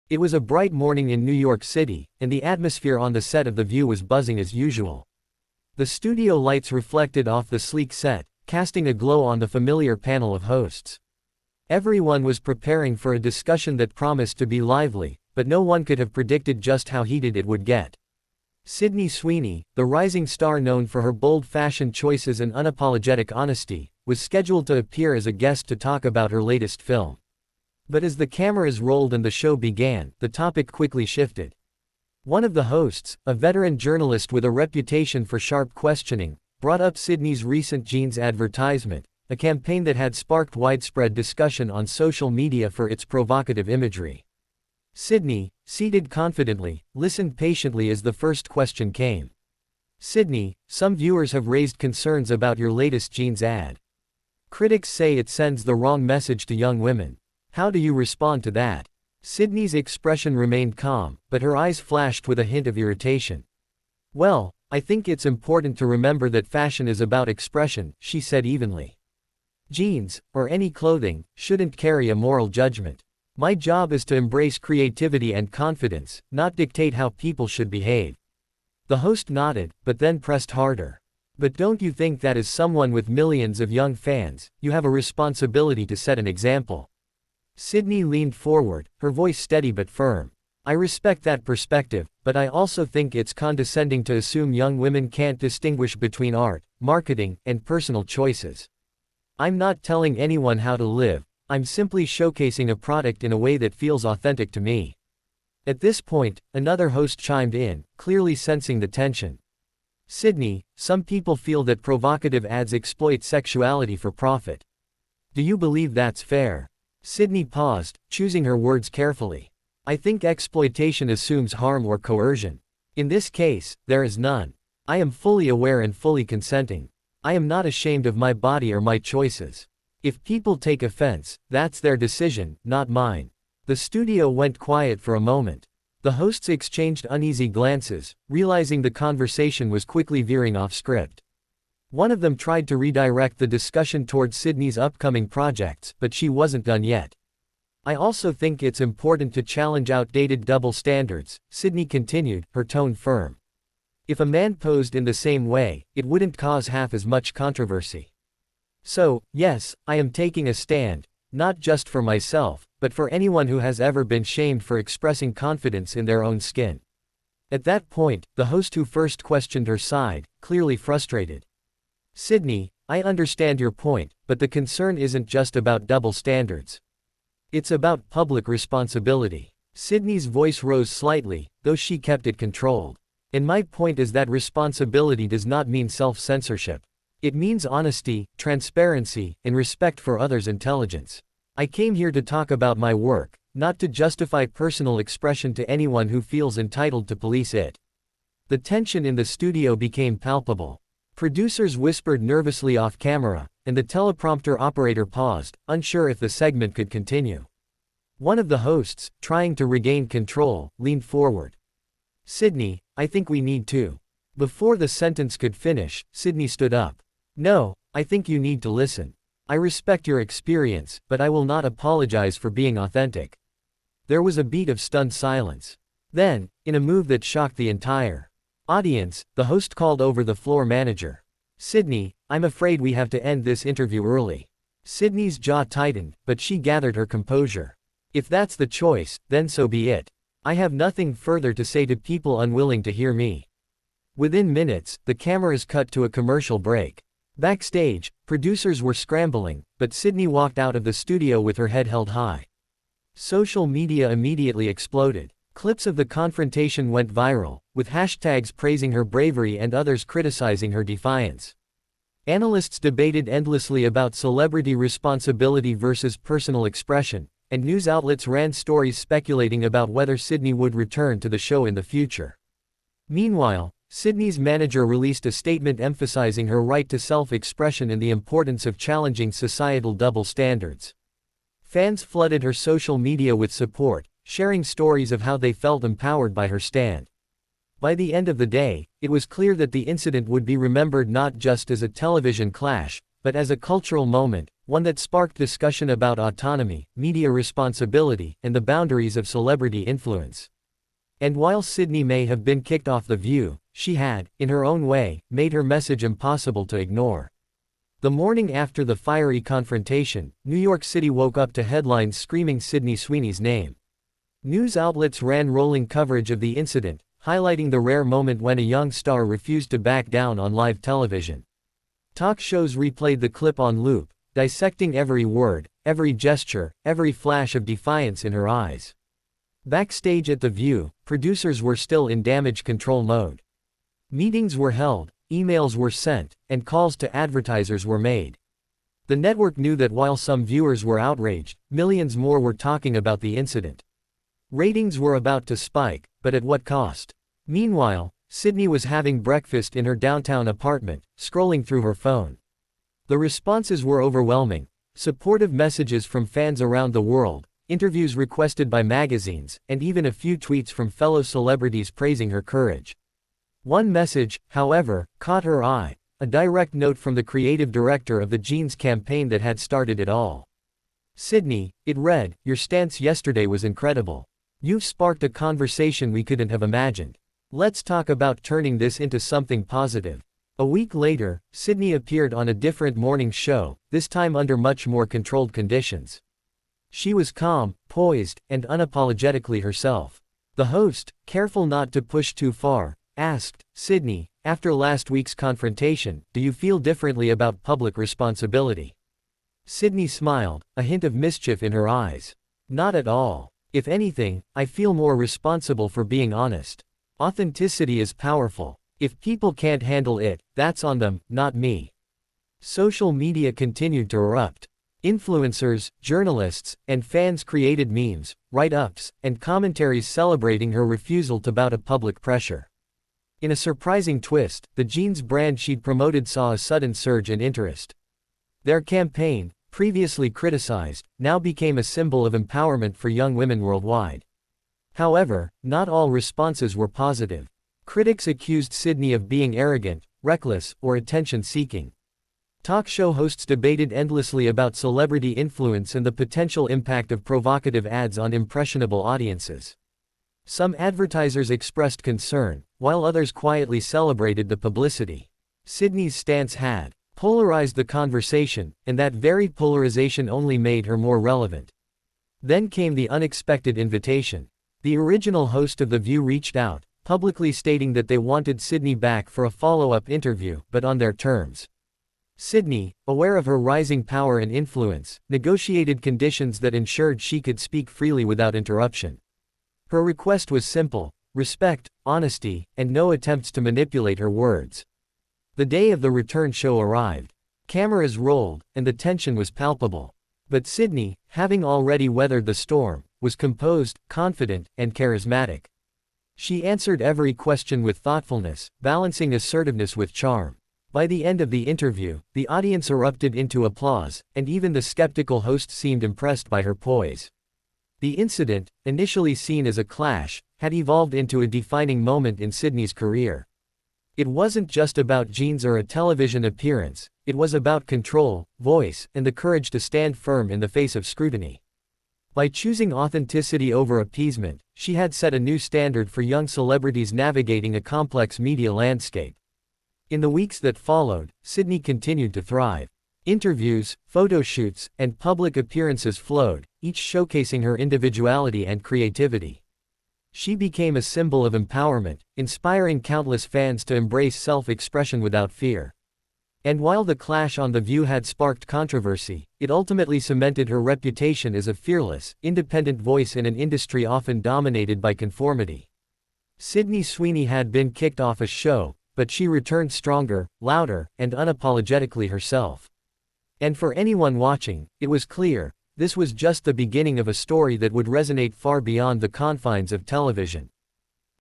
It was a bright morning in New York City, and the atmosphere on the set of The View was buzzing as usual. The studio lights reflected off the sleek set, casting a glow on the familiar panel of hosts. Everyone was preparing for a discussion that promised to be lively, but no one could have predicted just how heated it would get. Sydney Sweeney, the rising star known for her bold fashion choices and unapologetic honesty, was scheduled to appear as a guest to talk about her latest film. But as the cameras rolled and the show began, the topic quickly shifted. One of the hosts, a veteran journalist with a reputation for sharp questioning, brought up Sydney's recent jeans advertisement, a campaign that had sparked widespread discussion on social media for its provocative imagery. Sydney, seated confidently, listened patiently as the first question came. "Sydney, some viewers have raised concerns about your latest jeans ad. Critics say it sends the wrong message to young women. How do you respond to that?" Sydney's expression remained calm, but her eyes flashed with a hint of irritation. "Well, I think it's important to remember that fashion is about expression," she said evenly. "Jeans, or any clothing, shouldn't carry a moral judgment. My job is to embrace creativity and confidence, not dictate how people should behave." The host nodded, but then pressed harder. "But don't you think that as someone with millions of young fans, you have a responsibility to set an example?" Sydney leaned forward, her voice steady but firm. "I respect that perspective, but I also think it's condescending to assume young women can't distinguish between art, marketing, and personal choices. I'm not telling anyone how to live, I'm simply showcasing a product in a way that feels authentic to me." At this point, another host chimed in, clearly sensing the tension. "Sydney, some people feel that provocative ads exploit sexuality for profit. Do you believe that's fair?" Sydney paused, choosing her words carefully. "I think exploitation assumes harm or coercion. In this case, there is none. I am fully aware and fully consenting. I am not ashamed of my body or my choices. If people take offense, that's their decision, not mine." The studio went quiet for a moment. The hosts exchanged uneasy glances, realizing the conversation was quickly veering off script. One of them tried to redirect the discussion towards Sydney's upcoming projects, but she wasn't done yet. "I also think it's important to challenge outdated double standards," Sydney continued, her tone firm. "If a man posed in the same way, it wouldn't cause half as much controversy. So, yes, I am taking a stand, not just for myself, but for anyone who has ever been shamed for expressing confidence in their own skin." At that point, the host who first questioned her sighed, clearly frustrated. "Sydney, I understand your point, but the concern isn't just about double standards. It's about public responsibility." Sydney's voice rose slightly, though she kept it controlled. "And my point is that responsibility does not mean self-censorship. It means honesty, transparency, and respect for others' intelligence. I came here to talk about my work, not to justify personal expression to anyone who feels entitled to police it." The tension in the studio became palpable. Producers whispered nervously off camera, and the teleprompter operator paused, unsure if the segment could continue. One of the hosts, trying to regain control, leaned forward. "Sydney, I think we need to." Before the sentence could finish, Sydney stood up. "No, I think you need to listen. I respect your experience, but I will not apologize for being authentic." There was a beat of stunned silence. Then, in a move that shocked the entire audience, the host called over the floor manager. "Sydney, I'm afraid we have to end this interview early." Sydney's jaw tightened, but she gathered her composure. "If that's the choice, then so be it. I have nothing further to say to people unwilling to hear me." Within minutes, the cameras cut to a commercial break. Backstage, producers were scrambling, but Sydney walked out of the studio with her head held high. Social media immediately exploded. Clips of the confrontation went viral, with hashtags praising her bravery and others criticizing her defiance. Analysts debated endlessly about celebrity responsibility versus personal expression, and news outlets ran stories speculating about whether Sydney would return to the show in the future. Meanwhile, Sydney's manager released a statement emphasizing her right to self-expression and the importance of challenging societal double standards. Fans flooded her social media with support, sharing stories of how they felt empowered by her stand. By the end of the day, it was clear that the incident would be remembered not just as a television clash, but as a cultural moment, one that sparked discussion about autonomy, media responsibility, and the boundaries of celebrity influence. And while Sydney may have been kicked off The View, she had, in her own way, made her message impossible to ignore. The morning after the fiery confrontation, New York City woke up to headlines screaming Sydney Sweeney's name. News outlets ran rolling coverage of the incident, highlighting the rare moment when a young star refused to back down on live television. Talk shows replayed the clip on loop, dissecting every word, every gesture, every flash of defiance in her eyes. Backstage at The View, producers were still in damage control mode. Meetings were held, emails were sent, and calls to advertisers were made. The network knew that while some viewers were outraged, millions more were talking about the incident. Ratings were about to spike, but at what cost? Meanwhile, Sydney was having breakfast in her downtown apartment, scrolling through her phone. The responses were overwhelming. Supportive messages from fans around the world, interviews requested by magazines, and even a few tweets from fellow celebrities praising her courage. One message, however, caught her eye, a direct note from the creative director of the Jeans campaign that had started it all. "Sydney," it read, "your stance yesterday was incredible. You've sparked a conversation we couldn't have imagined. Let's talk about turning this into something positive." A week later, Sydney appeared on a different morning show, this time under much more controlled conditions. She was calm, poised, and unapologetically herself. The host, careful not to push too far, asked, "Sydney, after last week's confrontation, do you feel differently about public responsibility?" Sydney smiled, a hint of mischief in her eyes. "Not at all. If anything, I feel more responsible for being honest. Authenticity is powerful. If people can't handle it, that's on them, not me." Social media continued to erupt. Influencers, journalists, and fans created memes, write-ups, and commentaries celebrating her refusal to bow to public pressure. In a surprising twist, the jeans brand she'd promoted saw a sudden surge in interest. Their campaign, previously criticized, now became a symbol of empowerment for young women worldwide. However, not all responses were positive. Critics accused Sydney of being arrogant, reckless, or attention-seeking. Talk show hosts debated endlessly about celebrity influence and the potential impact of provocative ads on impressionable audiences. Some advertisers expressed concern, while others quietly celebrated the publicity. Sydney's stance had polarized the conversation, and that very polarization only made her more relevant. Then came the unexpected invitation. The original host of The View reached out, publicly stating that they wanted Sydney back for a follow-up interview, but on their terms. Sydney, aware of her rising power and influence, negotiated conditions that ensured she could speak freely without interruption. Her request was simple: respect, honesty, and no attempts to manipulate her words. The day of the return show arrived. Cameras rolled, and the tension was palpable. But Sydney, having already weathered the storm, was composed, confident, and charismatic. She answered every question with thoughtfulness, balancing assertiveness with charm. By the end of the interview, the audience erupted into applause, and even the skeptical host seemed impressed by her poise. The incident, initially seen as a clash, had evolved into a defining moment in Sydney's career. It wasn't just about jeans or a television appearance, it was about control, voice, and the courage to stand firm in the face of scrutiny. By choosing authenticity over appeasement, she had set a new standard for young celebrities navigating a complex media landscape. In the weeks that followed, Sydney continued to thrive. Interviews, photo shoots, and public appearances flowed, each showcasing her individuality and creativity. She became a symbol of empowerment, inspiring countless fans to embrace self-expression without fear. And while the clash on The View had sparked controversy, it ultimately cemented her reputation as a fearless, independent voice in an industry often dominated by conformity. Sydney Sweeney had been kicked off a show, but she returned stronger, louder, and unapologetically herself. And for anyone watching, it was clear, this was just the beginning of a story that would resonate far beyond the confines of television.